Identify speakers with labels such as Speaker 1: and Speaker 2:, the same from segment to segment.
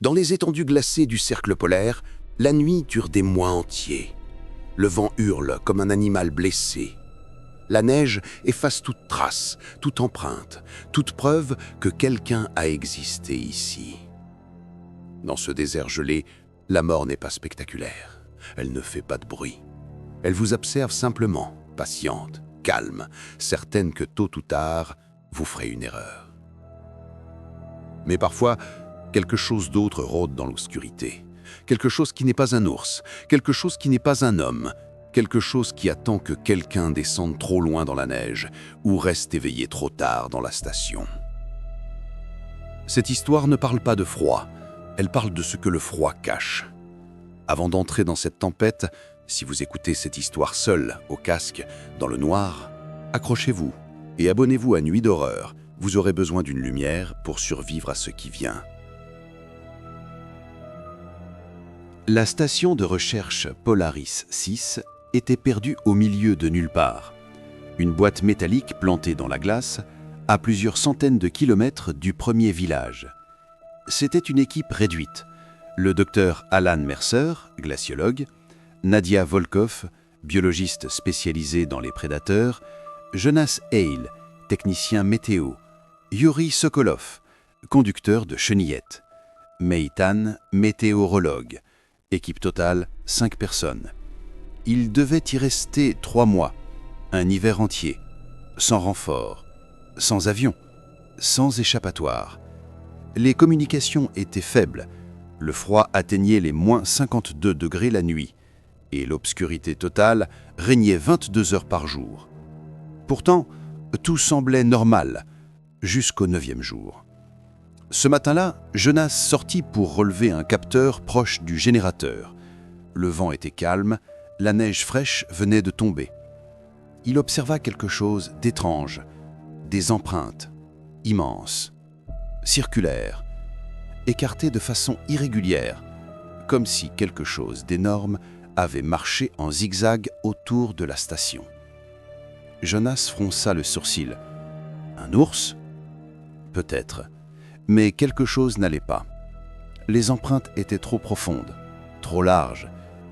Speaker 1: Dans les étendues glacées du cercle polaire, la nuit dure des mois entiers. Le vent hurle comme un animal blessé. La neige efface toute trace, toute empreinte, toute preuve que quelqu'un a existé ici. Dans ce désert gelé, la mort n'est pas spectaculaire. Elle ne fait pas de bruit. Elle vous observe simplement, patiente, calme, certaine que tôt ou tard, vous ferez une erreur. Mais parfois, quelque chose d'autre rôde dans l'obscurité. Quelque chose qui n'est pas un ours, quelque chose qui n'est pas un homme, quelque chose qui attend que quelqu'un descende trop loin dans la neige ou reste éveillé trop tard dans la station. Cette histoire ne parle pas de froid, elle parle de ce que le froid cache. Avant d'entrer dans cette tempête, si vous écoutez cette histoire seul, au casque, dans le noir, accrochez-vous et abonnez-vous à Nuit d'horreur. Vous aurez besoin d'une lumière pour survivre à ce qui vient. La station de recherche Polaris 6 était perdue au milieu de nulle part. Une boîte métallique plantée dans la glace, à plusieurs centaines de kilomètres du premier village. C'était une équipe réduite. Le docteur Alan Mercer, glaciologue, Nadia Volkov, biologiste spécialisée dans les prédateurs, Jonas Hale, technicien météo, Yuri Sokolov, conducteur de chenillettes, Meitan, météorologue. Équipe totale, 5 personnes. Il devait y rester 3 mois, un hiver entier, sans renfort, sans avion, sans échappatoire. Les communications étaient faibles, le froid atteignait les moins 52 degrés la nuit, et l'obscurité totale régnait 22 heures par jour. Pourtant, tout semblait normal, jusqu'au 9e jour. Ce matin-là, Jonas sortit pour relever un capteur proche du générateur. Le vent était calme, la neige fraîche venait de tomber. Il observa quelque chose d'étrange, des empreintes, immenses, circulaires, écartées de façon irrégulière, comme si quelque chose d'énorme avait marché en zigzag autour de la station. Jonas fronça le sourcil. Un ours ? Peut-être. Mais quelque chose n'allait pas. Les empreintes étaient trop profondes, trop larges,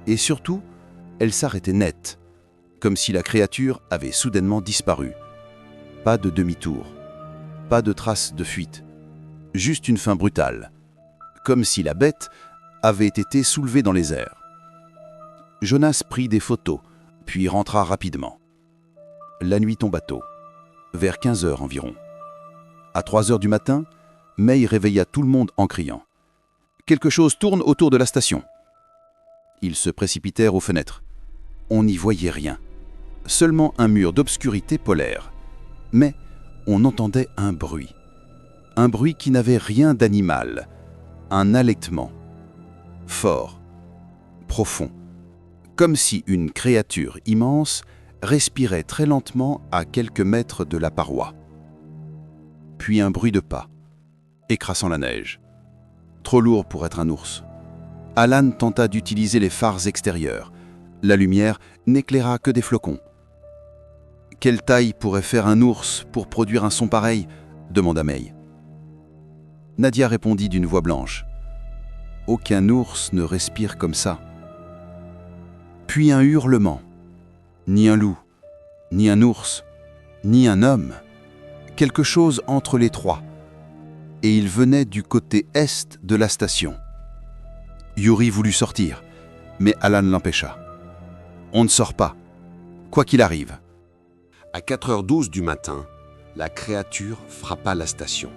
Speaker 1: et surtout, elles s'arrêtaient net, comme si la créature avait soudainement disparu. Pas de demi-tour, pas de trace de fuite, juste une fin brutale, comme si la bête avait été soulevée dans les airs. Jonas prit des photos, puis rentra rapidement. La nuit tomba tôt, vers 15 heures environ. À 3 heures du matin, May réveilla tout le monde en criant « Quelque chose tourne autour de la station !» Ils se précipitèrent aux fenêtres. On n'y voyait rien, seulement un mur d'obscurité polaire. Mais on entendait un bruit qui n'avait rien d'animal, un halètement, fort, profond, comme si une créature immense respirait très lentement à quelques mètres de la paroi. Puis un bruit de pas, écrasant la neige. Trop lourd pour être un ours. Alan tenta d'utiliser les phares extérieurs. La lumière n'éclaira que des flocons. « Quelle taille pourrait faire un ours pour produire un son pareil ?» demanda May. Nadia répondit d'une voix blanche. « Aucun ours ne respire comme ça. » Puis un hurlement. Ni un loup, ni un ours, ni un homme. Quelque chose entre les trois. Et il venait du côté est de la station. Yuri voulut sortir, mais Alan l'empêcha. « On ne sort pas, quoi qu'il arrive. »
Speaker 2: À 4h12 du matin, la créature frappa la station.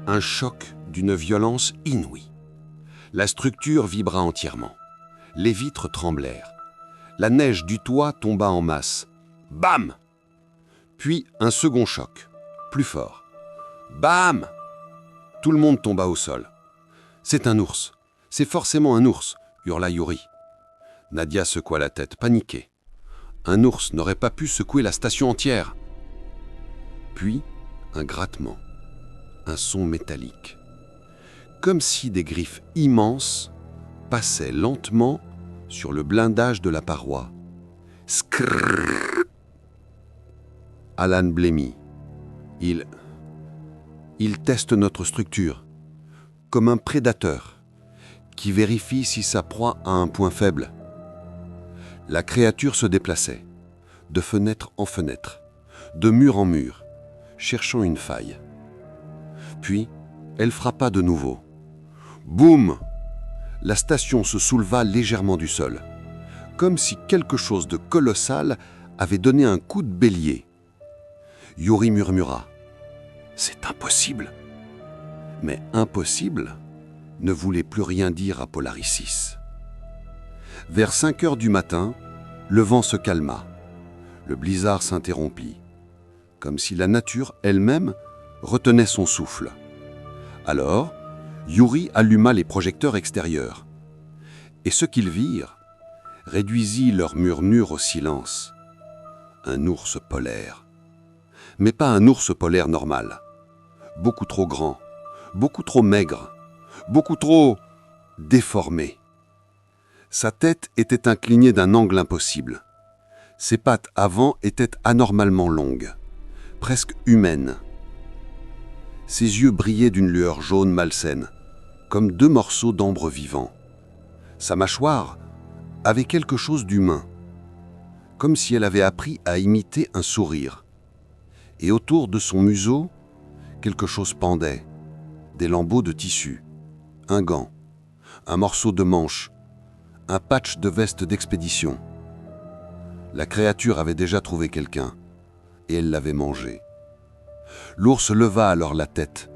Speaker 2: Un choc d'une violence inouïe. La structure vibra entièrement. Les vitres tremblèrent. La neige du toit tomba en masse. Bam! Puis un second choc, plus fort. Bam! Tout le monde tomba au sol. « C'est un ours. C'est forcément un ours !» hurla Yuri. Nadia secoua la tête, paniquée. Un ours n'aurait pas pu secouer la station entière. Puis, un grattement, un son métallique. Comme si des griffes immenses passaient lentement sur le blindage de la paroi. Skrrr. Alan blêmit. Il teste notre structure, comme un prédateur. qui vérifie si sa proie a un point faible. La créature se déplaçait, de fenêtre en fenêtre, de mur en mur, cherchant une faille. Puis, elle frappa de nouveau. Boum! La station se souleva légèrement du sol, comme si quelque chose de colossal avait donné un coup de bélier. Yuri murmura « C'est impossible !» Mais impossible ne voulait plus rien dire à Polaris 6. Vers 5 heures du matin, le vent se calma. Le blizzard s'interrompit, comme si la nature elle-même retenait son souffle. Alors, Yuri alluma les projecteurs extérieurs. Et ce qu'ils virent réduisit leur murmure au silence. Un ours polaire. Mais pas un ours polaire normal. Beaucoup trop grand, beaucoup trop maigre, beaucoup trop déformé. Sa tête était inclinée d'un angle impossible. Ses pattes avant étaient anormalement longues, presque humaines. Ses yeux brillaient d'une lueur jaune malsaine, comme deux morceaux d'ambre vivant. Sa mâchoire avait quelque chose d'humain, comme si elle avait appris à imiter un sourire. Et autour de son museau, quelque chose pendait, des lambeaux de tissu, un gant, un morceau de manche, un patch de veste d'expédition. La créature avait déjà trouvé quelqu'un, et elle l'avait mangé. L'ours leva alors la tête.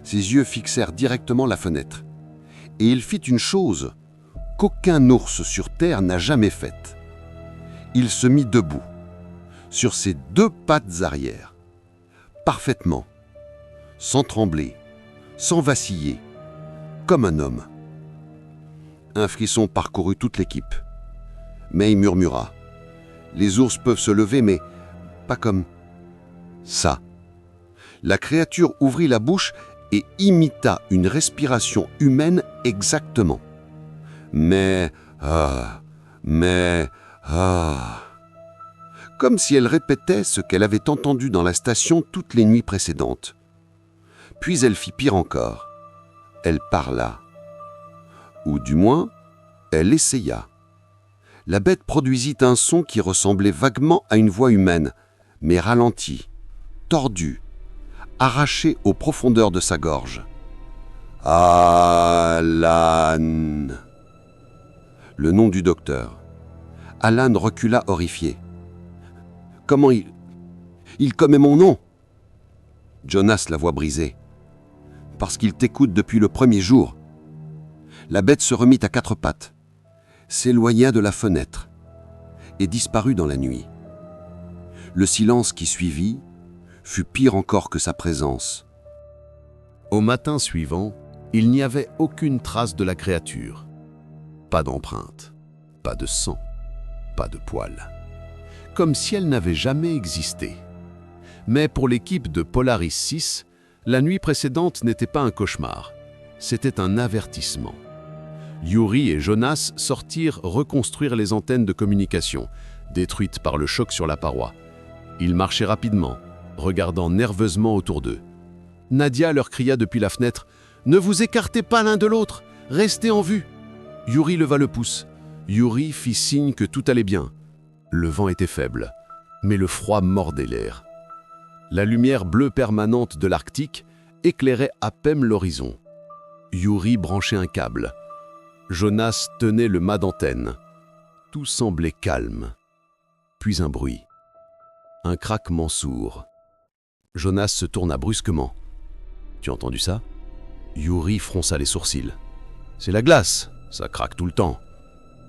Speaker 2: Ses yeux fixèrent directement la fenêtre. Et il fit une chose qu'aucun ours sur Terre n'a jamais faite. Il se mit debout, sur ses deux pattes arrière, parfaitement, sans trembler, sans vaciller, comme un homme. Un frisson parcourut toute l'équipe. Mais il murmura. Les ours peuvent se lever, mais pas comme ça. La créature ouvrit la bouche et imita une respiration humaine exactement. Mais, comme si elle répétait ce qu'elle avait entendu dans la station toutes les nuits précédentes. Puis elle fit pire encore. Elle parla. Ou du moins, elle essaya. La bête produisit un son qui ressemblait vaguement à une voix humaine, mais ralenti, tordu, arraché aux profondeurs de sa gorge. Alan. Le nom du docteur. Alan recula horrifié. Comment il commet mon nom? Jonas, la voix brisée. Parce qu'il t'écoute depuis le premier jour. La bête se remit à quatre pattes, s'éloigna de la fenêtre et disparut dans la nuit. Le silence qui suivit fut pire encore que sa présence.
Speaker 1: Au matin suivant, il n'y avait aucune trace de la créature. Pas d'empreinte, pas de sang, pas de poils. Comme si elle n'avait jamais existé. Mais pour l'équipe de Polaris 6, la nuit précédente n'était pas un cauchemar. C'était un avertissement. Yuri et Jonas sortirent reconstruire les antennes de communication, détruites par le choc sur la paroi. Ils marchaient rapidement, regardant nerveusement autour d'eux. Nadia leur cria depuis la fenêtre « Ne vous écartez pas l'un de l'autre, restez en vue !» Yuri leva le pouce. Yuri fit signe que tout allait bien. Le vent était faible, mais le froid mordait l'air. La lumière bleue permanente de l'Arctique éclairait à peine l'horizon. Yuri branchait un câble. Jonas tenait le mât d'antenne. Tout semblait calme. Puis un bruit. Un craquement sourd. Jonas se tourna brusquement. « Tu as entendu ça ?» Yuri fronça les sourcils. « C'est la glace, ça craque tout le temps. »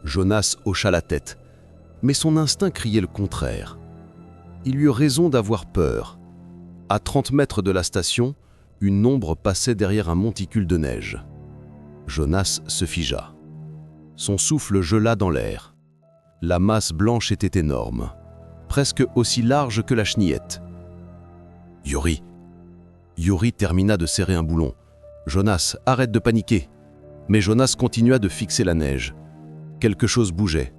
Speaker 1: Jonas hocha la tête, mais son instinct criait le contraire. Il eut raison d'avoir peur. À 30 mètres de la station, une ombre passait derrière un monticule de neige. Jonas se figea. Son souffle gela dans l'air. La masse blanche était énorme, presque aussi large que la chenillette. « Yuri !» Yuri termina de serrer un boulon. « Jonas, arrête de paniquer !» Mais Jonas continua de fixer la neige. Quelque chose bougeait.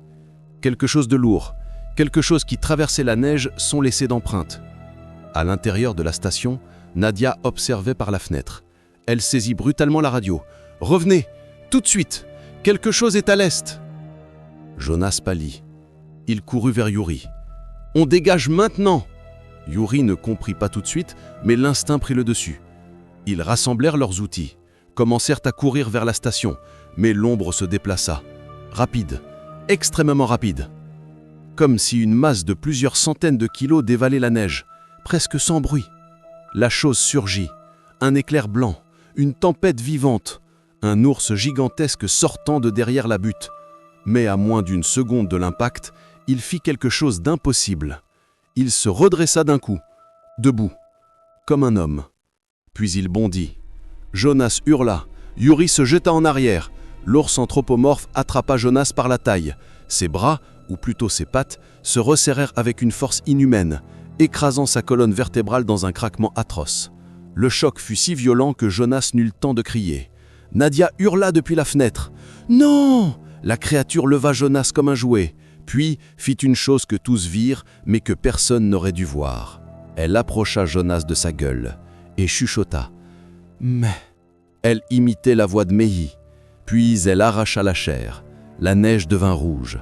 Speaker 1: Quelque chose de lourd. Quelque chose qui traversait la neige sans laisser d'empreinte. À l'intérieur de la station, Nadia observait par la fenêtre. Elle saisit brutalement la radio. « Revenez, tout de suite !
Speaker 3: Quelque chose est à l'est !» Jonas pâlit. Il courut vers Yuri. « On dégage maintenant !» Yuri ne comprit pas tout de suite, mais l'instinct prit le dessus. Ils rassemblèrent leurs outils, commencèrent à courir vers la station, mais l'ombre se déplaça. Rapide, extrêmement rapide. Comme si une masse de plusieurs centaines de kilos dévalait la neige, presque sans bruit. La chose surgit, un éclair blanc, une tempête vivante, un ours gigantesque sortant de derrière la butte. Mais à moins d'une seconde de l'impact, il fit quelque chose d'impossible. Il se redressa d'un coup, debout, comme un homme. Puis il bondit. Jonas hurla. Yuri se jeta en arrière. L'ours anthropomorphe attrapa Jonas par la taille. Ses bras, ou plutôt ses pattes, se resserrèrent avec une force inhumaine, écrasant sa colonne vertébrale dans un craquement atroce. Le choc fut si violent que Jonas n'eut le temps de crier. Nadia hurla depuis la fenêtre. « Non !» La créature leva Jonas comme un jouet, puis fit une chose que tous virent, mais que personne n'aurait dû voir. Elle approcha Jonas de sa gueule et chuchota. « Mais... » Elle imitait la voix de Mehi, puis elle arracha la chair. La neige devint rouge.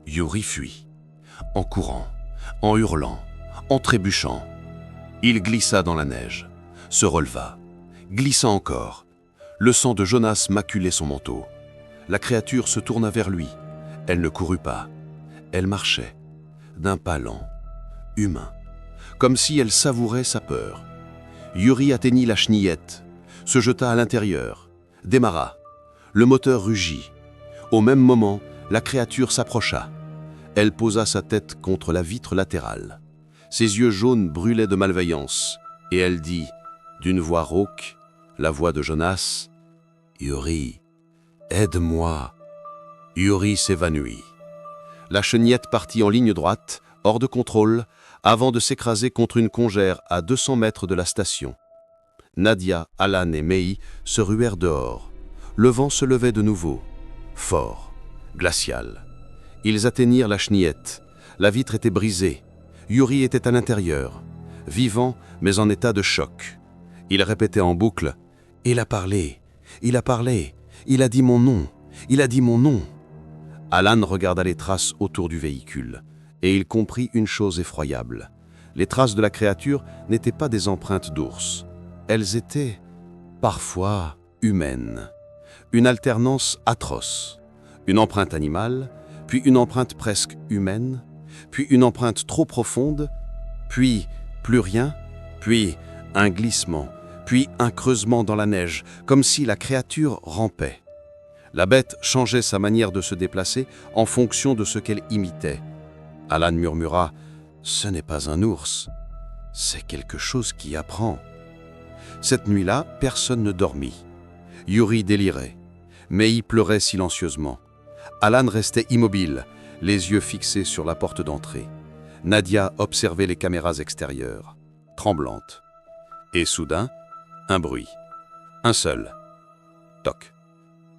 Speaker 2: Yuri fuit, en courant, en hurlant, en trébuchant. Il glissa dans la neige, se releva, glissa encore. Le sang de Jonas maculait son manteau. La créature se tourna vers lui. Elle ne courut pas. Elle marchait, d'un pas lent, humain, comme si elle savourait sa peur. Yuri atteignit la chenillette, se jeta à l'intérieur, démarra. Le moteur rugit. Au même moment, la créature s'approcha. Elle posa sa tête contre la vitre latérale. Ses yeux jaunes brûlaient de malveillance, et elle dit, d'une voix rauque, la voix de Jonas, « Yuri, aide-moi !» Yuri s'évanouit. La chenillette partit en ligne droite, hors de contrôle, avant de s'écraser contre une congère à 200 mètres de la station. Nadia, Alan et Mehi se ruèrent dehors. Le vent se levait de nouveau, fort, glacial. Ils atteignirent la chenillette. La vitre était brisée. Yuri était à l'intérieur, vivant mais en état de choc. Il répétait en boucle « Il a parlé, il a parlé, il a dit mon nom, il a dit mon nom ». Alan regarda les traces autour du véhicule, et il comprit une chose effroyable. Les traces de la créature n'étaient pas des empreintes d'ours. Elles étaient, parfois, humaines. Une alternance atroce. Une empreinte animale, puis une empreinte presque humaine, puis une empreinte trop profonde, puis plus rien, puis un glissement, puis un creusement dans la neige, comme si la créature rampait. La bête changeait sa manière de se déplacer en fonction de ce qu'elle imitait. Alan murmura « Ce n'est pas un ours, c'est quelque chose qui apprend ». Cette nuit-là, personne ne dormit. Yuri délirait. Mehi pleurait silencieusement. Alan restait immobile, les yeux fixés sur la porte d'entrée. Nadia observait les caméras extérieures, tremblante. Et soudain, un bruit. Un seul. Toc,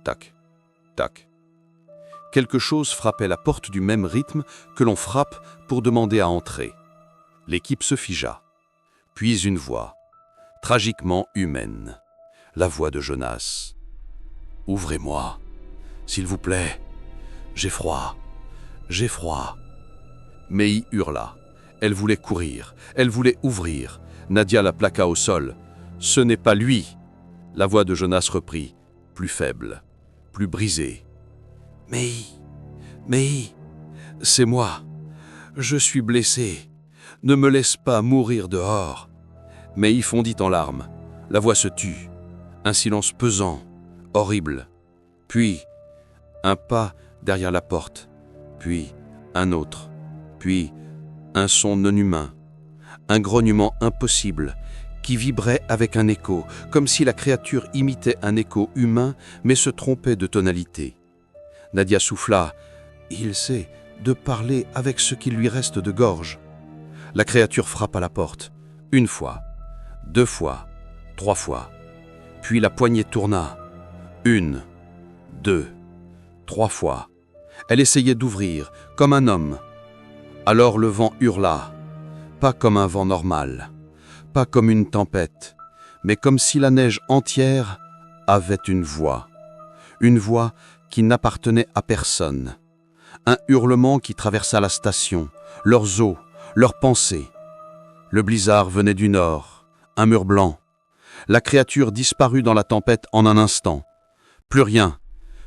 Speaker 2: toc, toc. Quelque chose frappait la porte du même rythme que l'on frappe pour demander à entrer. L'équipe se figea. Puis une voix, tragiquement humaine. La voix de Jonas. « Ouvrez-moi, s'il vous plaît. J'ai froid, j'ai froid. » Mehi hurla. Elle voulait courir, elle voulait ouvrir. Nadia la plaqua au sol. « Ce n'est pas lui !» La voix de Jonas reprit, plus faible, plus brisée. « Mehi, Mehi, c'est moi. Je suis blessé. Ne me laisse pas mourir dehors. » Mehi fondit en larmes. La voix se tut. Un silence pesant, horrible. Puis, un pas derrière la porte. Puis, un autre. Puis, un son non humain. Un grognement impossible qui vibrait avec un écho, comme si la créature imitait un écho humain mais se trompait de tonalité. Nadia souffla. « Il sait de parler avec ce qui lui reste de gorge. » La créature frappa la porte. Une fois, 2 fois, 3 fois. Puis la poignée tourna. 1, 2, 3 fois. Elle essayait d'ouvrir, comme un homme. Alors le vent hurla, pas comme un vent normal, pas comme une tempête, mais comme si la neige entière avait une voix
Speaker 3: Une voix qui n'appartenait à personne. Un hurlement qui traversa la station, leurs os, leurs pensées. Le blizzard venait du nord, un mur blanc. La créature disparut dans la tempête en un instant. Plus rien,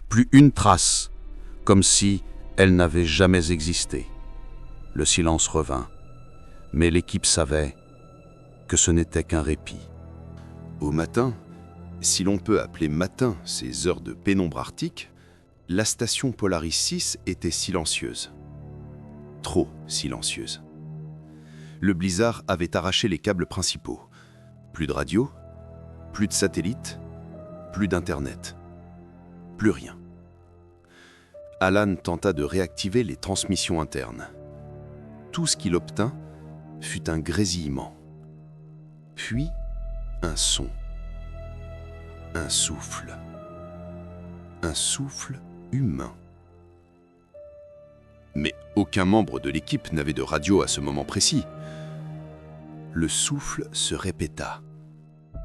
Speaker 3: plus une trace, comme si elle n'avait jamais existé. Le silence revint, mais l'équipe savait que ce n'était qu'un répit.
Speaker 1: Au matin, si l'on peut appeler matin ces heures de pénombre arctique, la station Polaris 6 était silencieuse. Trop silencieuse. Le blizzard avait arraché les câbles principaux. Plus de radio, plus de satellites, plus d'internet. Plus rien. Alan tenta de réactiver les transmissions internes. Tout ce qu'il obtint fut un grésillement. Puis un son. Un souffle. Un souffle humain. Mais aucun membre de l'équipe n'avait de radio à ce moment précis. Le souffle se répéta.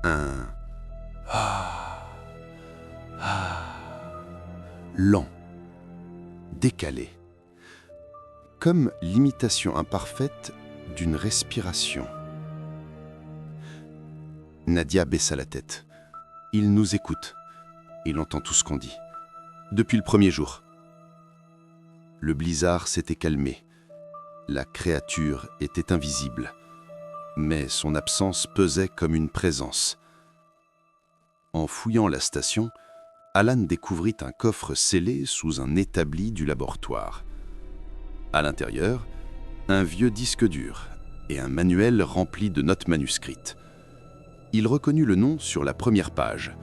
Speaker 1: Un lent, décalé, comme l'imitation imparfaite d'une respiration. Nadia baissa la tête. Il nous écoute. Il entend tout ce qu'on dit. Depuis le premier jour. Le blizzard s'était calmé. La créature était invisible. Mais son absence pesait comme une présence. En fouillant la station, Alan découvrit un coffre scellé sous un établi du laboratoire. À l'intérieur, un vieux disque dur et un manuel rempli de notes manuscrites. Il reconnut le nom sur la première page.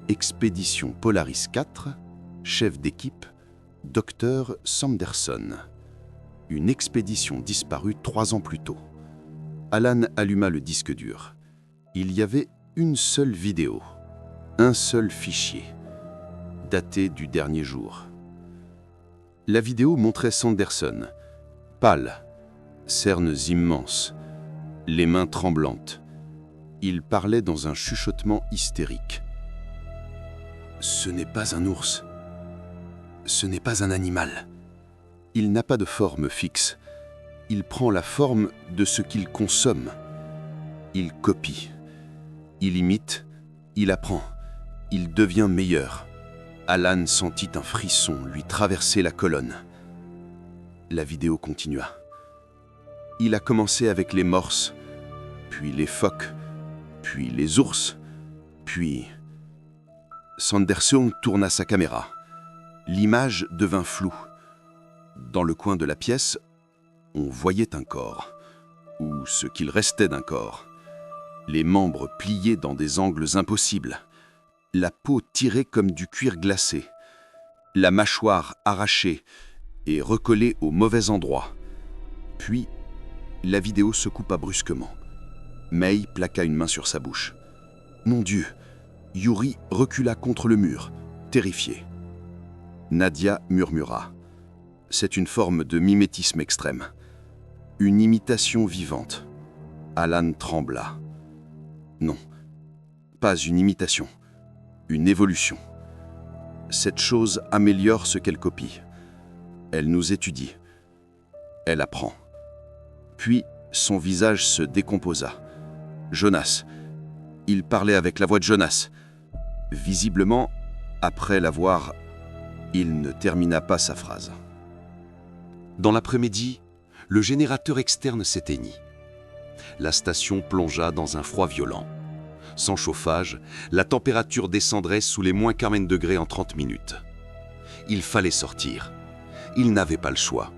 Speaker 1: Expédition Polaris 4, chef d'équipe, Dr Sanderson. Une expédition disparue 3 ans plus tôt. Alan alluma le disque dur. Il y avait une seule vidéo, un seul fichier, daté du dernier jour. La vidéo montrait Sanderson, pâle, cernes immenses, les mains tremblantes. Il parlait dans un chuchotement hystérique. « Ce n'est pas un ours. Ce n'est pas un animal. Il n'a pas de forme fixe. Il prend la forme de ce qu'il consomme. Il copie. Il imite. Il apprend. Il devient meilleur. » Alan sentit un frisson lui traverser la colonne. La vidéo continua. Il a commencé avec les morses, puis les phoques, puis les ours, puis... Sanderson tourna sa caméra. L'image devint floue. Dans le coin de la pièce, on voyait un corps, ou ce qu'il restait d'un corps. Les membres pliés dans des angles impossibles. La peau tirée comme du cuir glacé. La mâchoire arrachée et recollée au mauvais endroit. Puis, la vidéo se coupa brusquement. May plaqua une main sur sa bouche. Mon Dieu! Yuri recula contre le mur, terrifié. Nadia murmura. C'est une forme de mimétisme extrême. Une imitation vivante. Alan trembla. Non, pas une imitation. Une évolution. Cette chose améliore ce qu'elle copie. Elle nous étudie. Elle apprend. Puis, son visage se décomposa. Jonas. Il parlait avec la voix de Jonas. Visiblement, après l'avoir, il ne termina pas sa phrase.
Speaker 2: Dans l'après-midi, le générateur externe s'éteignit. La station plongea dans un froid violent. Sans chauffage, la température descendrait sous les moins 40 degrés en 30 minutes. Il fallait sortir. Ils n'avaient pas le choix.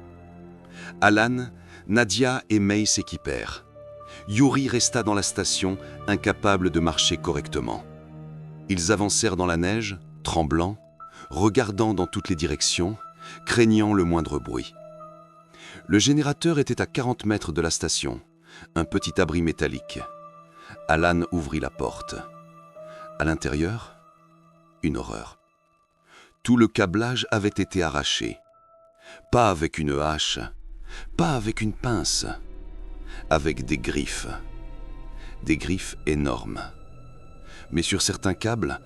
Speaker 2: Alan, Nadia et May s'équipèrent. Yuri resta dans la station, incapable de marcher correctement. Ils avancèrent dans la neige, tremblants, regardant dans toutes les directions, craignant le moindre bruit. Le générateur était à 40 mètres de la station, un petit abri métallique. Alan ouvrit la porte. À l'intérieur, une horreur. Tout le câblage avait été arraché. Pas avec une hache, pas avec une pince, avec des griffes. Des griffes énormes. Mais sur certains câbles,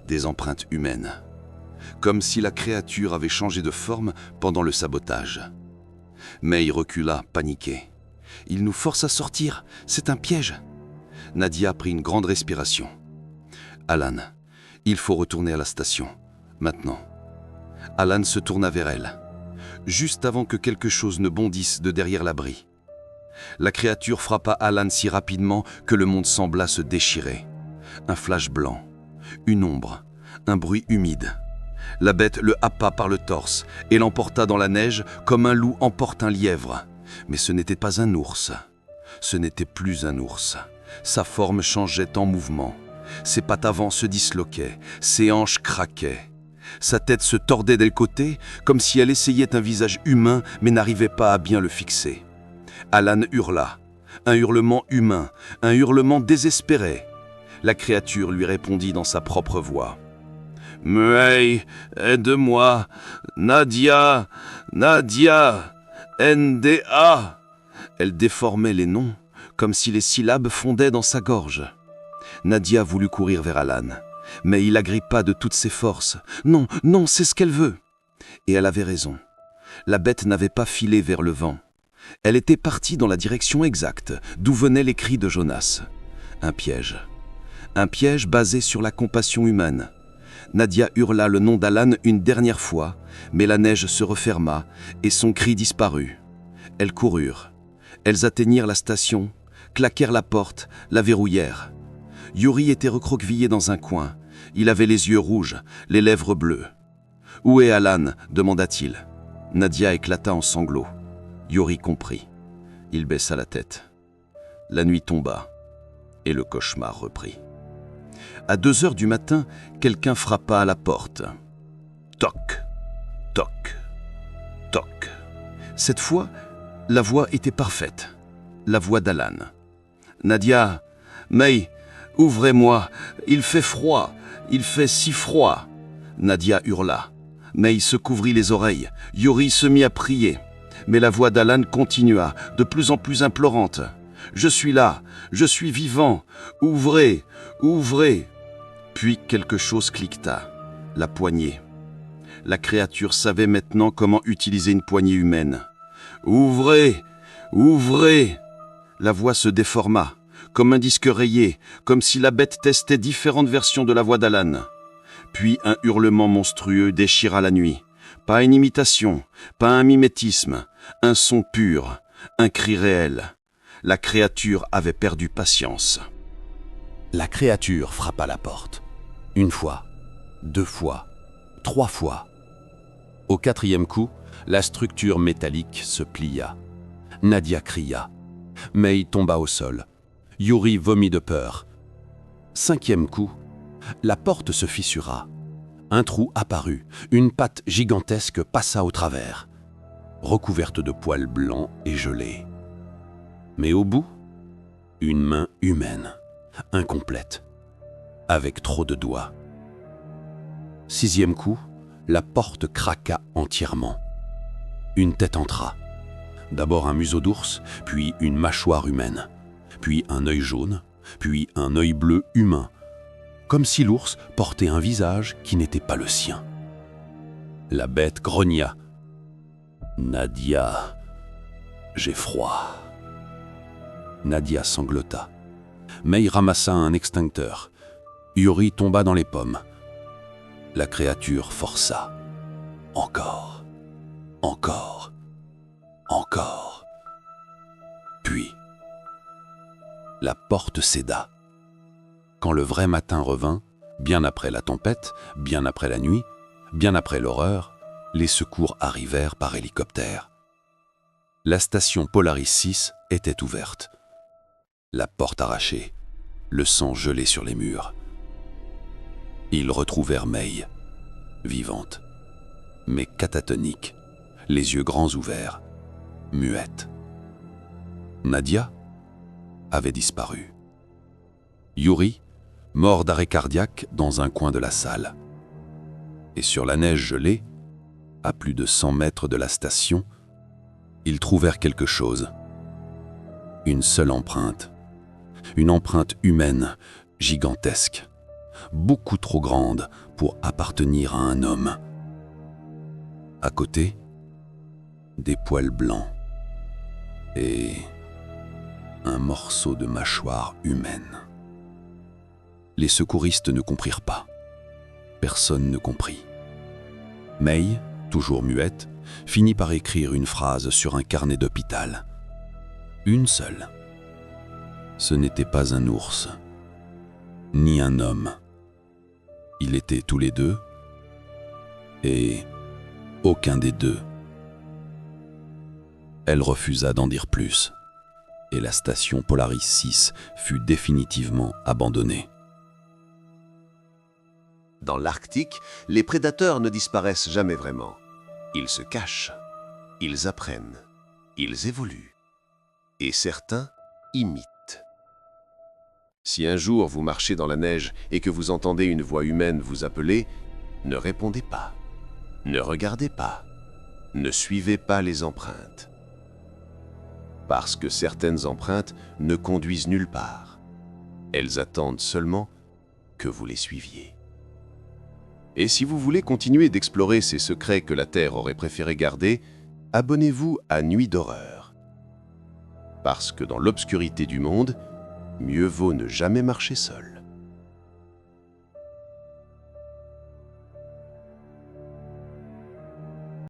Speaker 2: des empreintes humaines.
Speaker 1: comme si la créature avait changé de forme pendant le sabotage. May recula, paniqué. « Il nous force à sortir, c'est un piège !» Nadia prit une grande respiration. « Alan, il faut retourner à la station, maintenant. » Alan se tourna vers elle, juste avant que quelque chose ne bondisse de derrière l'abri. La créature frappa Alan si rapidement que le monde sembla se déchirer. Un flash blanc, une ombre, un bruit humide. La bête le happa par le torse et l'emporta dans la neige comme un loup emporte un lièvre. Mais ce n'était pas un ours. Ce n'était plus un ours. Sa forme changeait en mouvement. Ses pattes avant se disloquaient, ses hanches craquaient. Sa tête se tordait des côtés comme si elle essayait un visage humain mais n'arrivait pas à bien le fixer. Alan hurla. Un hurlement humain, un hurlement désespéré. La créature lui répondit dans sa propre voix. « May, aide-moi, Nadia, Nadia, N-D-A » Elle déformait les noms, comme si les syllabes fondaient dans sa gorge. Nadia voulut courir vers Alan, mais il agrippa de toutes ses forces. « Non, non, c'est ce qu'elle veut !» Et elle avait raison. La bête n'avait pas filé vers le vent. Elle était partie dans la direction exacte, d'où venaient les cris de Jonas. Un piège. Un piège basé sur la compassion humaine. Nadia hurla le nom d'Alan une dernière fois, mais la neige se referma et son cri disparut. Elles coururent. Elles atteignirent la station, claquèrent la porte, la verrouillèrent. Yuri était recroquevillé dans un coin. Il avait les yeux rouges, les lèvres bleues. « Où est Alan ?» demanda-t-il. Nadia éclata en sanglots. Yuri comprit. Il baissa la tête. La nuit tomba et le cauchemar reprit. À 2 heures du matin, quelqu'un frappa à la porte. Toc, toc, toc. Cette fois, la voix était parfaite. La voix d'Alan. Nadia, May, ouvrez-moi, il fait froid, il fait si froid. Nadia hurla. May se couvrit les oreilles. Yuri se mit à prier. Mais la voix d'Alan continua, de plus en plus implorante. « Je suis là, je suis vivant, ouvrez, ouvrez !» Puis quelque chose cliqueta, la poignée. La créature savait maintenant comment utiliser une poignée humaine. « Ouvrez, ouvrez !» La voix se déforma, comme un disque rayé, comme si la bête testait différentes versions de la voix d'Alan. Puis un hurlement monstrueux déchira la nuit. Pas une imitation, pas un mimétisme, un son pur, un cri réel. La créature avait perdu patience.
Speaker 3: La créature frappa la porte. 1 fois, 2 fois, 3 fois. Au 4e coup, la structure métallique se plia. Nadia cria. May tomba au sol. Yuri vomit de peur. 5e coup, la porte se fissura. Un trou apparut, une patte gigantesque passa au travers, recouverte de poils blancs et gelés. Mais au bout, une main humaine, incomplète, avec trop de doigts. 6e coup, la porte craqua entièrement. Une tête entra. D'abord un museau d'ours, puis une mâchoire humaine, puis un œil jaune, puis un œil bleu humain, comme si l'ours portait un visage qui n'était pas le sien. La bête grogna. « Nadia, j'ai froid. » Nadia sanglota. May ramassa un extincteur. Yuri tomba dans les pommes. La créature força. Encore, encore, encore. Puis, la porte céda. Quand le vrai matin revint, bien après la tempête, bien après la nuit, bien après l'horreur, les secours arrivèrent par hélicoptère. La station Polaris 6 était ouverte. La porte arrachée, le sang gelé sur les murs. Ils retrouvèrent May, vivante, mais catatonique, les yeux grands ouverts, muette. Nadia avait disparu. Yuri, mort d'arrêt cardiaque dans un coin de la salle. Et sur la neige gelée, à plus de 100 mètres de la station, ils trouvèrent quelque chose. Une seule empreinte. Une empreinte humaine, gigantesque.
Speaker 1: beaucoup trop grande pour appartenir à un homme. À côté, des poils blancs et un morceau de mâchoire humaine. Les secouristes ne comprirent pas. Personne ne comprit. May, toujours muette, finit par écrire une phrase sur un carnet d'hôpital. Une seule. Ce n'était pas un ours, ni un homme. Ils étaient tous les deux, et aucun des deux. Elle refusa d'en dire plus, et la station Polaris 6 fut définitivement abandonnée.
Speaker 4: Dans l'Arctique, les prédateurs ne disparaissent jamais vraiment. Ils se cachent, ils apprennent, ils évoluent. Et certains imitent. Si un jour vous marchez dans la neige et que vous entendez une voix humaine vous appeler, ne répondez pas, ne regardez pas, ne suivez pas les empreintes. Parce que certaines empreintes ne conduisent nulle part. Elles attendent seulement que vous les suiviez. Et si vous voulez continuer d'explorer ces secrets que la Terre aurait préféré garder, abonnez-vous à Nuit d'horreur. Parce que dans l'obscurité du monde, mieux vaut ne jamais marcher seul.